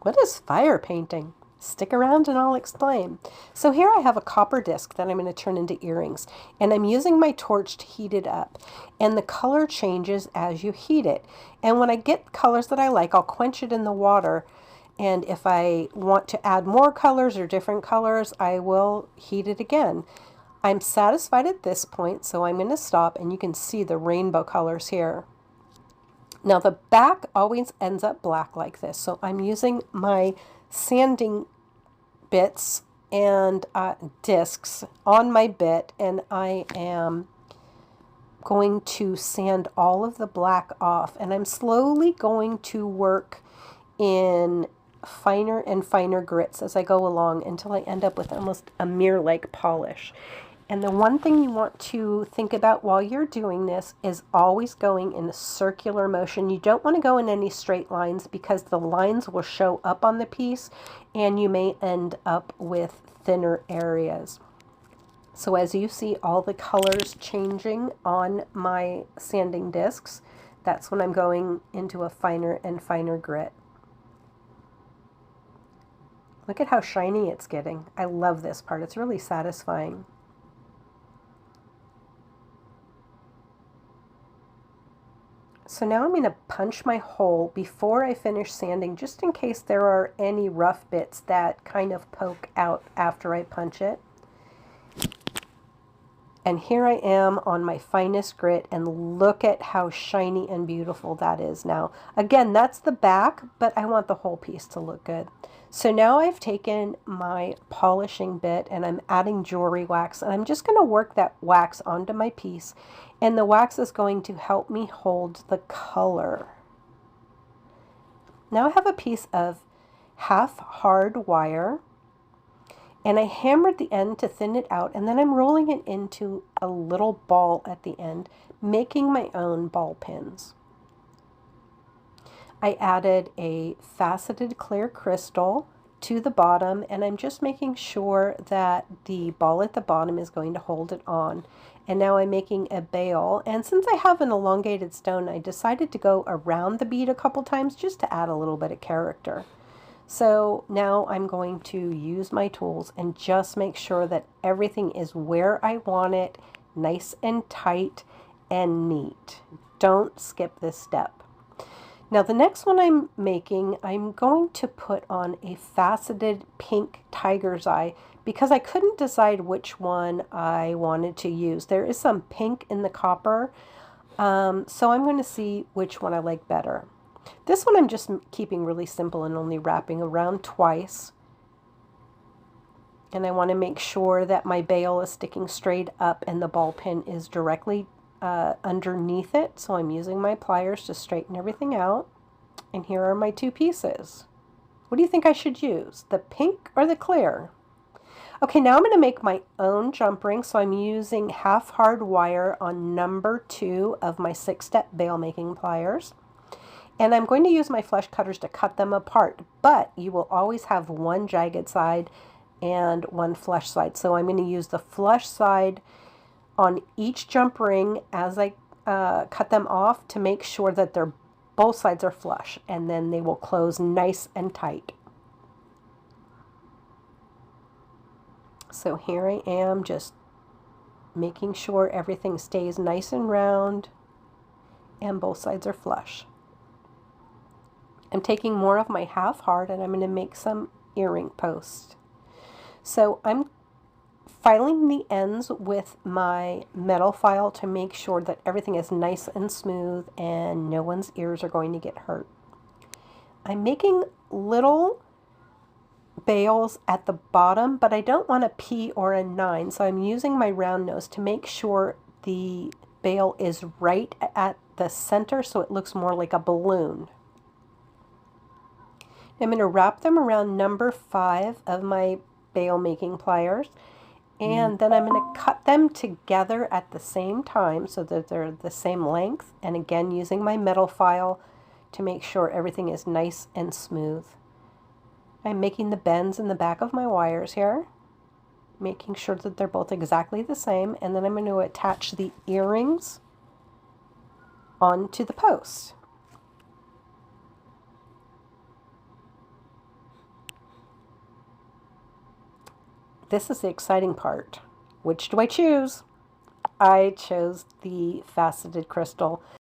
What is fire painting? Stick around and I'll explain. So here I have a copper disc that I'm going to turn into earrings, and I'm using my torch to heat it up, and the color changes as you heat it. And when I get colors that I like, I'll quench it in the water, and if I want to add more colors or different colors, I will heat it again. I'm satisfied at this point, so I'm going to stop, and you can see the rainbow colors here. Now the back always ends up black like this, so I'm using my sanding bits and discs on my bit, and I am going to sand all of the black off, and I'm slowly going to work in finer and finer grits as I go along until I end up with almost a mirror-like polish. And the one thing you want to think about while you're doing this is always going in a circular motion. You don't want to go in any straight lines because the lines will show up on the piece and you may end up with thinner areas. So as you see all the colors changing on my sanding discs, that's when I'm going into a finer and finer grit. Look at how shiny it's getting. I love this part. It's really satisfying. So now I'm going to punch my hole before I finish sanding, just in case there are any rough bits that kind of poke out after I punch it. And here I am on my finest grit, and look at how shiny and beautiful that is now. Again, that's the back, but I want the whole piece to look good. So now I've taken my polishing bit and I'm adding jewelry wax, and I'm just going to work that wax onto my piece, and the wax is going to help me hold the color. Now I have a piece of half hard wire, and I hammered the end to thin it out, and then I'm rolling it into a little ball at the end, making my own ball pins. I added a faceted clear crystal to the bottom, and I'm just making sure that the ball at the bottom is going to hold it on. And now I'm making a bail, and since I have an elongated stone, I decided to go around the bead a couple times just to add a little bit of character. So now I'm going to use my tools and just make sure that everything is where I want it, nice and tight and neat. Don't skip this step. Now the next one I'm making, I'm going to put on a faceted pink tiger's eye because I couldn't decide which one I wanted to use. There is some pink in the copper, so I'm going to see which one I like better. This one I'm just keeping really simple and only wrapping around twice. And I want to make sure that my bail is sticking straight up and the ball pin is directly underneath it. So I'm using my pliers to straighten everything out. And here are my two pieces. What do you think I should use? The pink or the clear? Okay, now I'm going to make my own jump ring. So I'm using half hard wire on number 2 of my 6-step bail making pliers. And I'm going to use my flesh cutters to cut them apart, but you will always have one jagged side and one flush side. So I'm going to use the flush side on each jump ring as I cut them off to make sure that both sides are flush, and then they will close nice and tight. So here I am just making sure everything stays nice and round and both sides are flush. I'm taking more of my half hard and I'm going to make some earring posts. So I'm filing the ends with my metal file to make sure that everything is nice and smooth and no one's ears are going to get hurt. I'm making little bails at the bottom, but I don't want a P or a 9, so I'm using my round nose to make sure the bail is right at the center so it looks more like a balloon. I'm going to wrap them around number 5 of my bail making pliers, and then I'm going to cut them together at the same time so that they're the same length, and again using my metal file to make sure everything is nice and smooth. I'm making the bends in the back of my wires here, making sure that they're both exactly the same, and then I'm going to attach the earrings onto the post. this is the exciting part. Which do I choose? I chose the faceted crystal